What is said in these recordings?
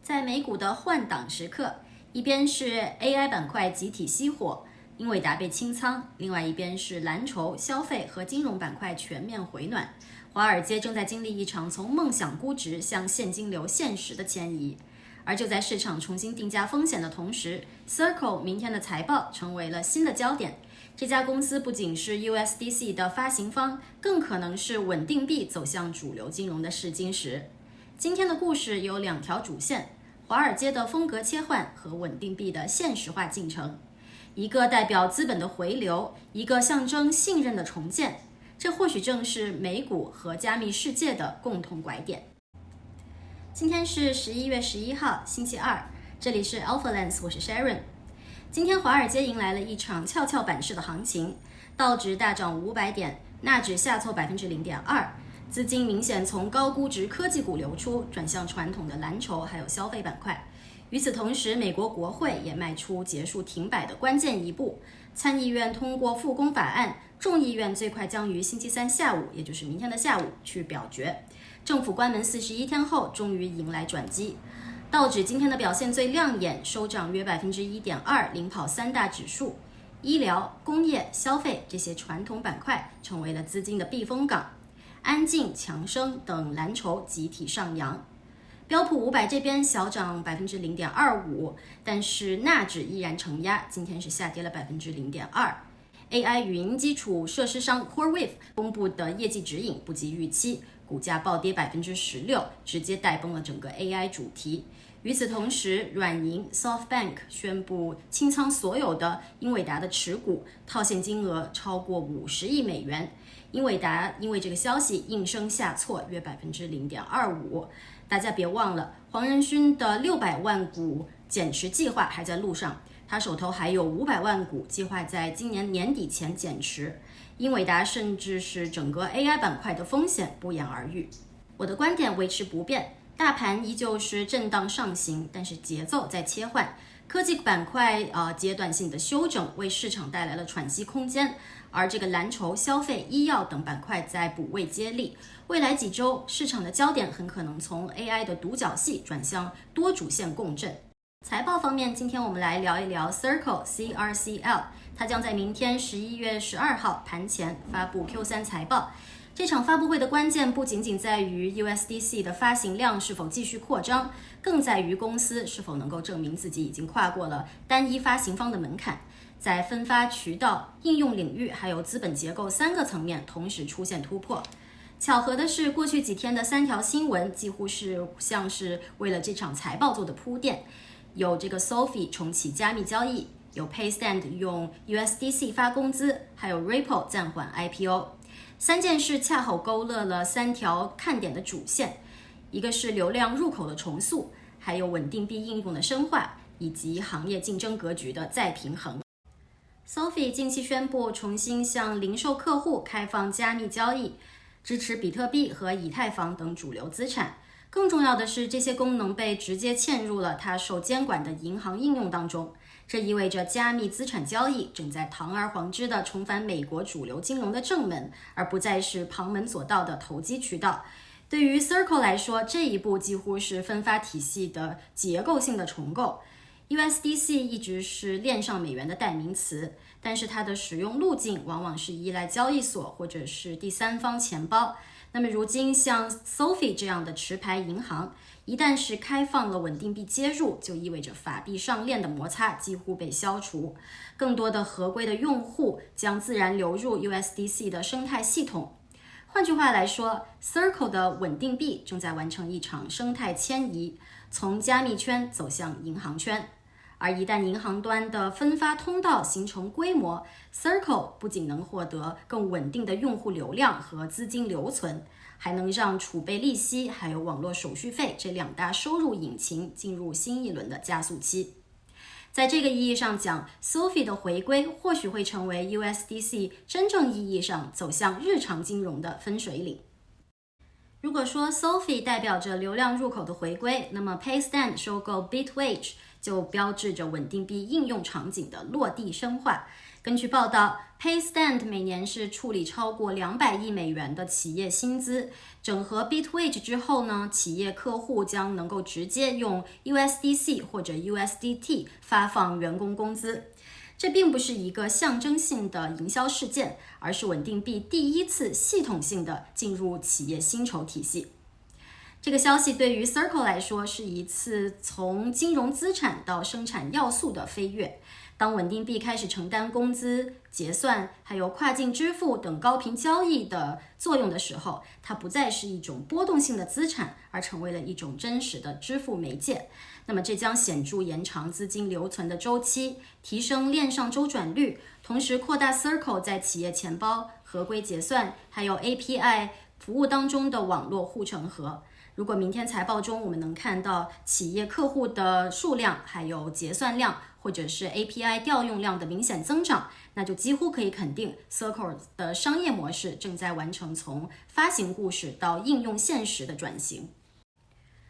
在美股的换挡时刻，一边是 AI 板块集体熄火，英伟达被清仓，另外一边是蓝筹、消费和金融板块全面回暖。华尔街正在经历一场从梦想估值向现金流现实的迁移。而就在市场重新定价风险的同时 ，Circle 明天的财报成为了新的焦点。这家公司不仅是 USDC 的发行方，更可能是稳定币走向主流金融的试金石。今天的故事有两条主线：华尔街的风格切换和稳定币的现实化进程。一个代表资本的回流，一个象征信任的重建。这或许正是美股和加密世界的共同拐点。今天是11月11号，星期二，这里是 Alpha Lens， 我是 Sharon。今天华尔街迎来了一场跷跷板式的行情，道指大涨500点，纳指下挫 0.2%， 资金明显从高估值科技股流出，转向传统的蓝筹还有消费板块。与此同时，美国国会也迈出结束停摆的关键一步，参议院通过复工法案，众议院最快将于星期三下午，也就是明天的下午去表决。政府关门41天后，终于迎来转机。道指今天的表现最亮眼，收涨约 1.2%， 领跑三大指数。医疗、工业、消费这些传统板块成为了资金的避风港。安进、强生等蓝筹集体上扬。标普500这边小涨 0.25%， 但是纳指依然承压，今天是下跌了 0.2%。AI 语音基础设施商 CoreWeave 公布的业绩指引不及预期，股价暴跌 16%， 直接带崩了整个 AI 主题。与此同时，软银 SoftBank 宣布清仓所有的英伟达的持股，套现金额超过50亿美元。英伟达因为这个消息应声下挫约 0.25%。大家别忘了，黄仁勋的600万股减持计划还在路上，他手头还有500万股计划在今年年底前减持。英伟达甚至是整个 AI 板块的风险不言而喻。我的观点维持不变，大盘依旧是震荡上行，但是节奏在切换。科技板块阶段性的修整为市场带来了喘息空间，而这个蓝筹、消费、医药等板块在补位接力。未来几周，市场的焦点很可能从 AI 的独角戏转向多主线共振。财报方面，今天我们来聊一聊 CRCL， 它将在明天11月12号盘前发布 Q3 财报。这场发布会的关键不仅仅在于 USDC 的发行量是否继续扩张，更在于公司是否能够证明自己已经跨过了单一发行方的门槛，在分发渠道、应用领域还有资本结构3个层面同时出现突破。巧合的是，过去几天的3条新闻几乎是像是为了这场财报做的铺垫。有这个 Sophie 重启加密交易，有 Paystand 用 USDC 发工资，还有 Ripple 暂缓 IPO。3件事恰好勾勒了3条看点的主线，一个是流量入口的重塑，还有稳定币应用的深化，以及行业竞争格局的再平衡。Sophie 近期宣布重新向零售客户开放加密交易，支持比特币和以太坊等主流资产。更重要的是，这些功能被直接嵌入了它受监管的银行应用当中。这意味着加密资产交易正在堂而皇之地重返美国主流金融的正门，而不再是旁门左道的投机渠道。对于 Circle 来说，这一步几乎是分发体系的结构性的重构。USDC 一直是链上美元的代名词，但是它的使用路径往往是依赖交易所或者是第三方钱包。那么如今像 Sophie 这样的持牌银行，一旦是开放了稳定币接入，就意味着法币上链的摩擦几乎被消除，更多的合规的用户将自然流入 USDC 的生态系统。换句话来说， Circle 的稳定币正在完成一场生态迁移，从加密圈走向银行圈。而一旦银行端的分发通道形成规模， Circle 不仅能获得更稳定的用户流量和资金留存，还能让储备利息还有网络手续费这2大收入引擎进入新一轮的加速期。在这个意义上讲， Sophie 的回归或许会成为 USDC 真正意义上走向日常金融的分水岭。如果说 Sophie 代表着流量入口的回归，那么 Paystand 收购 Bitwage 就标志着稳定币应用场景的落地深化。根据报道， Paystand 每年是处理超过200亿美元的企业薪资，整合 Bitwage 之后呢，企业客户将能够直接用 USDC 或者 USDT 发放员工工资。这并不是一个象征性的营销事件，而是稳定币第一次系统性的进入企业薪酬体系。这个消息对于 Circle 来说是一次从金融资产到生产要素的飞跃。当稳定币开始承担工资、结算还有跨境支付等高频交易的作用的时候，它不再是一种波动性的资产，而成为了一种真实的支付媒介。那么这将显著延长资金留存的周期，提升链上周转率，同时扩大 Circle 在企业钱包、合规结算还有 API 服务当中的网络护城河。如果明天财报中我们能看到企业客户的数量还有结算量或者是 API 调用量的明显增长，那就几乎可以肯定 Circle 的商业模式正在完成从发行故事到应用现实的转型。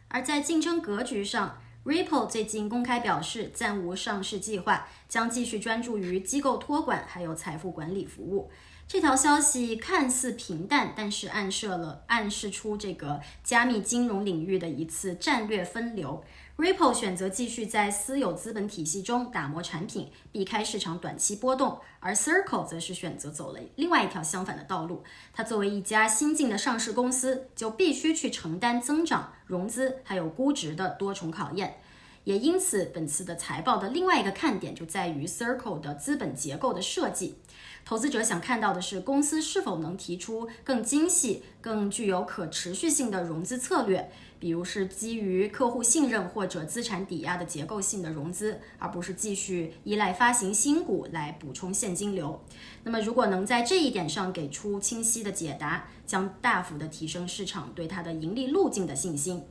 而在竞争格局上， Ripple 最近公开表示暂无上市计划，将继续专注于机构托管还有财富管理服务。这条消息看似平淡，但是暗示出这个加密金融领域的一次战略分流。Ripple 选择继续在私有资本体系中打磨产品，避开市场短期波动，而 Circle 则是选择走了另外一条相反的道路。它作为一家新进的上市公司，就必须去承担增长、融资还有估值的多重考验。也因此，本次的财报的另外一个看点就在于 Circle 的资本结构的设计。投资者想看到的是公司是否能提出更精细、更具有可持续性的融资策略，比如是基于客户信任或者资产抵押的结构性的融资，而不是继续依赖发行新股来补充现金流。那么如果能在这一点上给出清晰的解答，将大幅的提升市场对它的盈利路径的信心。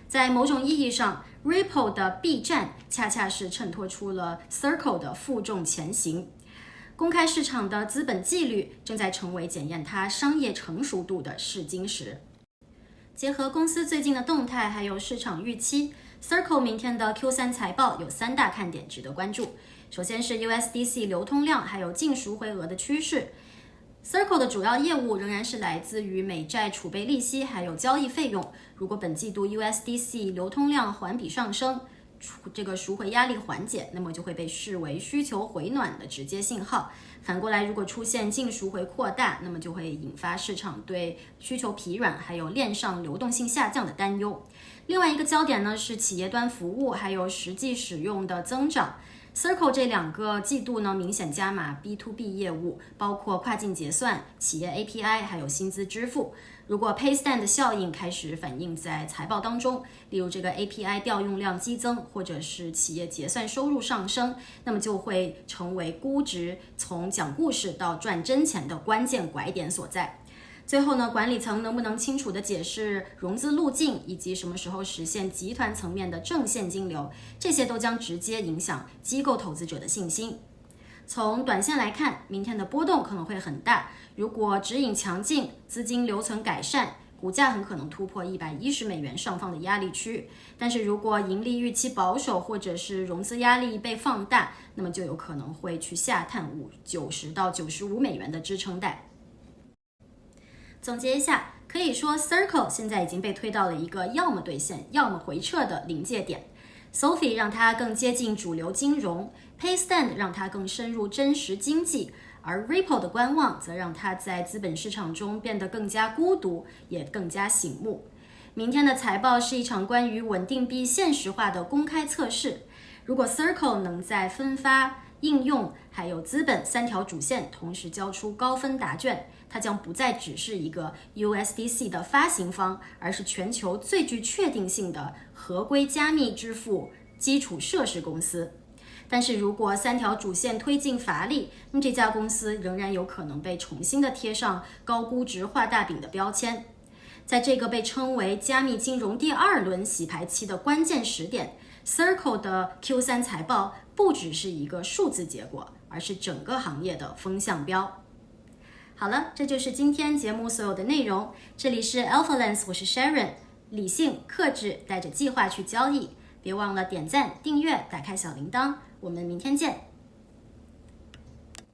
在某种意义上， Ripple 的避战恰恰是衬托出了 Circle 的负重前行。公开市场的资本纪律正在成为检验它商业成熟度的试金石。结合公司最近的动态还有市场预期， Circle 明天的 Q3 财报有3大看点值得关注。首先是 USDC 流通量还有净赎回额的趋势。Circle 的主要业务仍然是来自于美债储备利息还有交易费用。如果本季度 USDC 流通量环比上升，这个赎回压力缓解，那么就会被视为需求回暖的直接信号。反过来，如果出现净赎回扩大，那么就会引发市场对需求疲软还有链上流动性下降的担忧。另外一个焦点呢是企业端服务还有实际使用的增长。Circle 这2个季度呢明显加码 B2B 业务，包括跨境结算、企业 API 还有薪资支付。如果 Paystand 的效应开始反映在财报当中，例如这个 API 调用量激增，或者是企业结算收入上升，那么就会成为估值从讲故事到赚真钱的关键拐点所在。最后呢，管理层能不能清楚地解释融资路径，以及什么时候实现集团层面的正现金流，这些都将直接影响机构投资者的信心。从短线来看，明天的波动可能会很大。如果指引强劲，资金留存改善，股价很可能突破110美元上方的压力区。但是如果盈利预期保守，或者是融资压力被放大，那么就有可能会去下探90到95美元的支撑带。总结一下，可以说 Circle 现在已经被推到了一个要么兑现要么回撤的临界点。Sophie 让它更接近主流金融， Paystand 让它更深入真实经济，而 Ripple 的观望则让它在资本市场中变得更加孤独，也更加醒目。明天的财报是一场关于稳定币现实化的公开测试。如果 Circle 能在分发、应用还有资本3条主线同时交出高分答卷，它将不再只是一个 USDC 的发行方，而是全球最具确定性的合规加密支付基础设施公司。但是如果3条主线推进乏力，那么这家公司仍然有可能被重新的贴上高估值画大饼的标签。在这个被称为加密金融第2轮洗牌期的关键时点， Circle 的 Q3 财报不只是一个数字结果，而是整个行业的风向标。好了，这就是今天节目所有的内容。这里是 Alpha Lens， 我是 Sharon， 理性、克制，带着计划去交易。别忘了点赞、订阅、打开小铃铛。我们明天见。